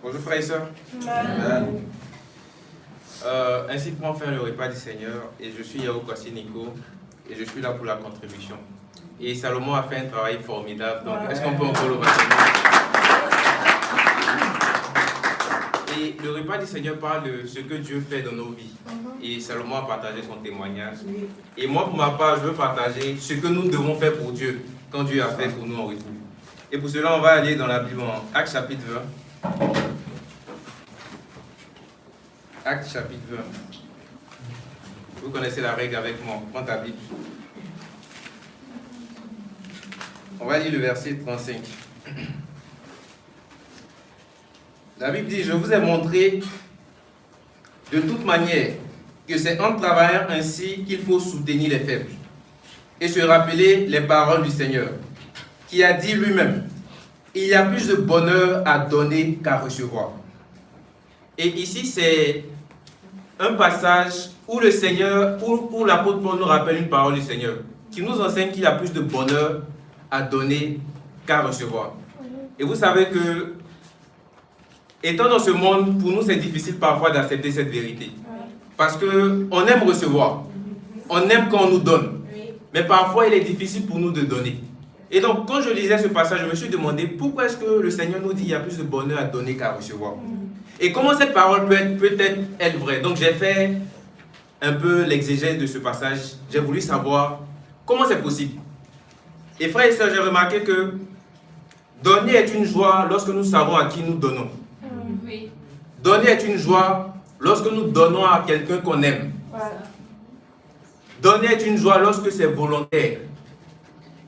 Bonjour frères et sœurs. Amen. Ainsi prend fin le repas du Seigneur et je suis Yahou Kwasi Nico et je suis là pour la contribution. Et Salomon a fait un travail formidable, donc est-ce qu'on peut encore le remercier? Et le repas du Seigneur parle de ce que Dieu fait dans nos vies. Et Salomon a partagé son témoignage. Et moi, pour ma part, je veux partager ce que nous devons faire pour Dieu, quand Dieu a fait pour nous en retour. Et pour cela, on va aller dans la Bible en Actes chapitre 20. Actes chapitre 20. Vous connaissez la règle avec moi. Prends ta Bible. On va lire le verset 35. La Bible dit, je vous ai montré de toute manière que c'est en travaillant ainsi qu'il faut soutenir les faibles et se rappeler les paroles du Seigneur, qui a dit lui-même, il y a plus de bonheur à donner qu'à recevoir. Et ici, c'est un passage où le Seigneur, où l'apôtre Paul nous rappelle une parole du Seigneur, qui nous enseigne qu'il y a plus de bonheur à donner qu'à recevoir. Et vous savez que, étant dans ce monde, pour nous, c'est difficile parfois d'accepter cette vérité. Parce qu'on aime recevoir, on aime quand on nous donne. Mais parfois, il est difficile pour nous de donner. Et donc, quand je lisais ce passage, je me suis demandé pourquoi est-ce que le Seigneur nous dit qu'il y a plus de bonheur à donner qu'à recevoir. Et comment cette parole peut-être être vraie. Donc, j'ai fait un peu l'exégèse de ce passage. J'ai voulu savoir comment c'est possible. Et frères et sœurs, j'ai remarqué que donner est une joie lorsque nous savons à qui nous donnons. Donner est une joie lorsque nous donnons à quelqu'un qu'on aime. Donner est une joie lorsque c'est volontaire.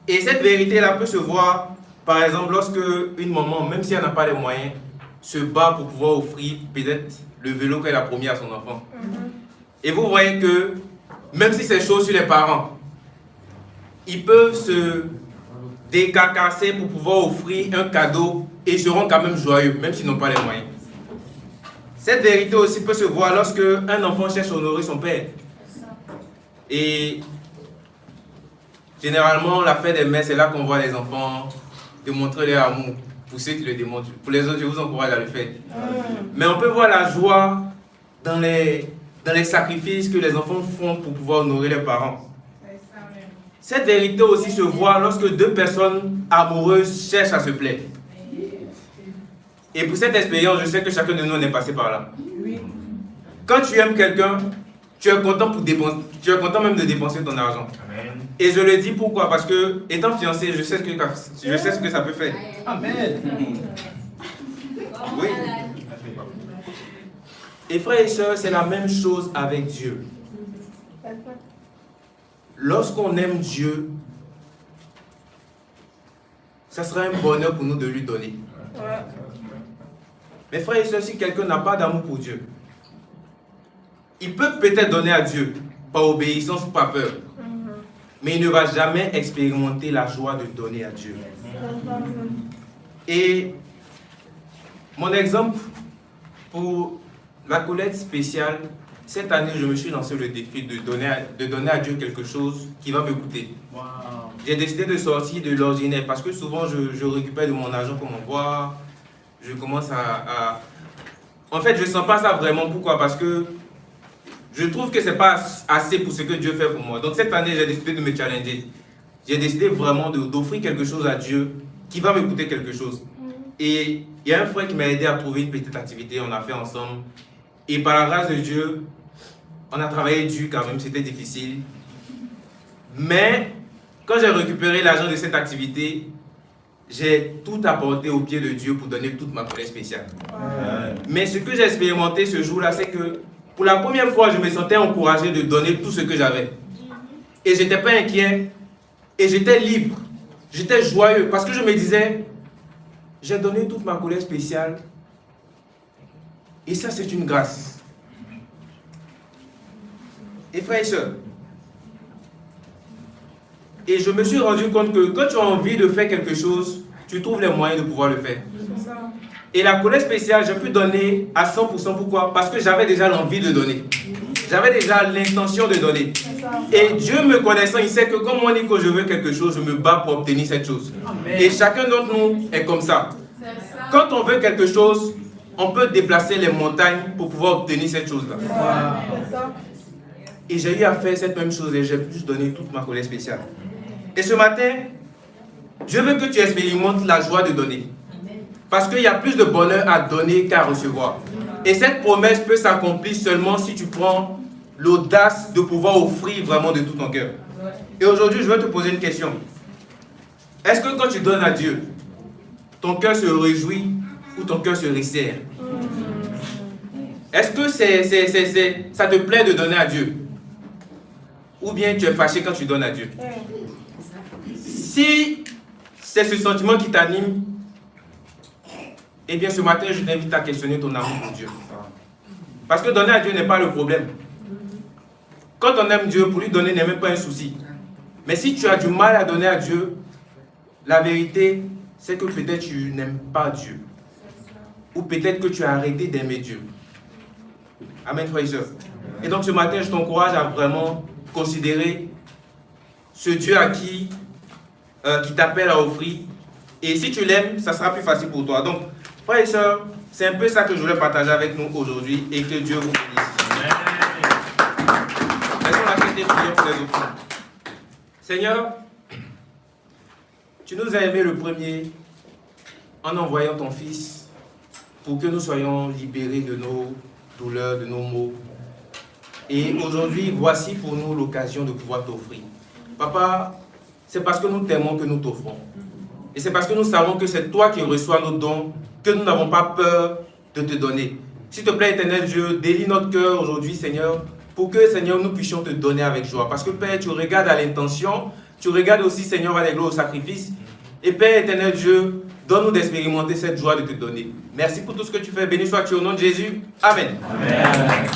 Et cette vérité-là peut se voir, par exemple, lorsque une maman, même si elle n'a pas les moyens, se bat pour pouvoir offrir peut-être le vélo qu'elle a promis à son enfant. Et vous voyez que, même si c'est chaud sur les parents, ils peuvent se décarcasser pour pouvoir offrir un cadeau et ils seront quand même joyeux, même s'ils n'ont pas les moyens. Cette vérité aussi peut se voir lorsque un enfant cherche à honorer son père. Et généralement, la fête des mères, c'est là qu'on voit les enfants démontrer leur amour. Pour ceux qui le démontrent. Pour les autres, je vous encourage à le faire. Mais on peut voir la joie dans les sacrifices que les enfants font pour pouvoir honorer leurs parents. Cette vérité aussi se voit lorsque deux personnes amoureuses cherchent à se plaire. Et pour cette expérience, je sais que chacun de nous est passé par là. Quand tu aimes quelqu'un, tu es content même de dépenser ton argent. Amen. Et je le dis pourquoi? Parce que, étant fiancé, je sais ce que ça peut faire. Amen. Oui. Et frères et sœurs, c'est la même chose avec Dieu. Lorsqu'on aime Dieu, ça sera un bonheur pour nous de lui donner. Mais frères et sœurs, si quelqu'un n'a pas d'amour pour Dieu, il peut peut-être donner à Dieu, par obéissance ou par peur, mais il ne va jamais expérimenter la joie de donner à Dieu. Et mon exemple pour la collecte spéciale, cette année, je me suis lancé le défi de donner à Dieu quelque chose qui va me coûter. Wow. J'ai décidé de sortir de l'ordinaire parce que souvent, je récupère de mon argent comme on voit. Je commence à... En fait, je ne sens pas ça vraiment. Pourquoi? Parce que je trouve que ce n'est pas assez pour ce que Dieu fait pour moi. Donc cette année, j'ai décidé de me challenger. J'ai décidé vraiment d'offrir quelque chose à Dieu qui va me coûter quelque chose. Et il y a un frère qui m'a aidé à trouver une petite activité. On a fait ensemble. Et par la grâce de Dieu, on a travaillé dur quand même. C'était difficile. Mais quand j'ai récupéré l'argent de cette activité, j'ai tout apporté au pied de Dieu pour donner toute ma collecte spéciale. Mais ce que j'ai expérimenté ce jour-là, c'est que pour la première fois, je me sentais encouragé de donner tout ce que j'avais. Et je n'étais pas inquiet. Et j'étais libre. J'étais joyeux. Parce que je me disais, j'ai donné toute ma collecte spéciale. Et ça, c'est une grâce. Et frères et sœurs, et je me suis rendu compte que quand tu as envie de faire quelque chose, tu trouves les moyens de pouvoir le faire. Et la collecte spéciale, j'ai pu donner à 100%. Pourquoi? Parce que j'avais déjà l'envie de donner. J'avais déjà l'intention de donner. Et Dieu me connaissant, il sait que comme moi, Nico, je veux quelque chose, je me bats pour obtenir cette chose. Amen. Et chacun d'entre nous est comme ça. Quand on veut quelque chose, on peut déplacer les montagnes pour pouvoir obtenir cette chose-là. Et j'ai eu à faire cette même chose et j'ai pu donner toute ma colère spéciale. Et ce matin, je veux que tu expérimentes la joie de donner. Parce qu'il y a plus de bonheur à donner qu'à recevoir. Et cette promesse peut s'accomplir seulement si tu prends l'audace de pouvoir offrir vraiment de tout ton cœur. Et aujourd'hui, je vais te poser une question. Est-ce que quand tu donnes à Dieu, ton cœur se réjouit ou ton cœur se resserre? Est-ce que ça te plaît de donner à Dieu? Ou bien tu es fâché quand tu donnes à Dieu? Si c'est ce sentiment qui t'anime, eh bien ce matin, je t'invite à questionner ton amour pour Dieu. Parce que donner à Dieu n'est pas le problème. Quand on aime Dieu, pour lui donner n'est même pas un souci. Mais si tu as du mal à donner à Dieu, la vérité, c'est que peut-être tu n'aimes pas Dieu. Ou peut-être que tu as arrêté d'aimer Dieu. Amen, frères et sœurs. Et donc ce matin, je t'encourage à vraiment considérer ce Dieu à qui t'appelle à offrir. Et si tu l'aimes, ça sera plus facile pour toi. Donc, frères et sœurs, c'est un peu ça que je voulais partager avec nous aujourd'hui et que Dieu vous bénisse. Laissons la fête des prières pour les offrandes. Seigneur, tu nous as aimés le premier en envoyant ton Fils pour que nous soyons libérés de nos douleurs, de nos maux. Et aujourd'hui, voici pour nous l'occasion de pouvoir t'offrir. Papa, c'est parce que nous t'aimons que nous t'offrons. Et c'est parce que nous savons que c'est toi qui reçois nos dons que nous n'avons pas peur de te donner. S'il te plaît, éternel Dieu, délie notre cœur aujourd'hui, Seigneur, pour que, Seigneur, nous puissions te donner avec joie. Parce que, Père, tu regardes à l'intention, tu regardes aussi, Seigneur, à l'égard au sacrifice. Et Père, éternel Dieu, donne-nous d'expérimenter cette joie de te donner. Merci pour tout ce que tu fais. Béni sois-tu au nom de Jésus. Amen. Amen.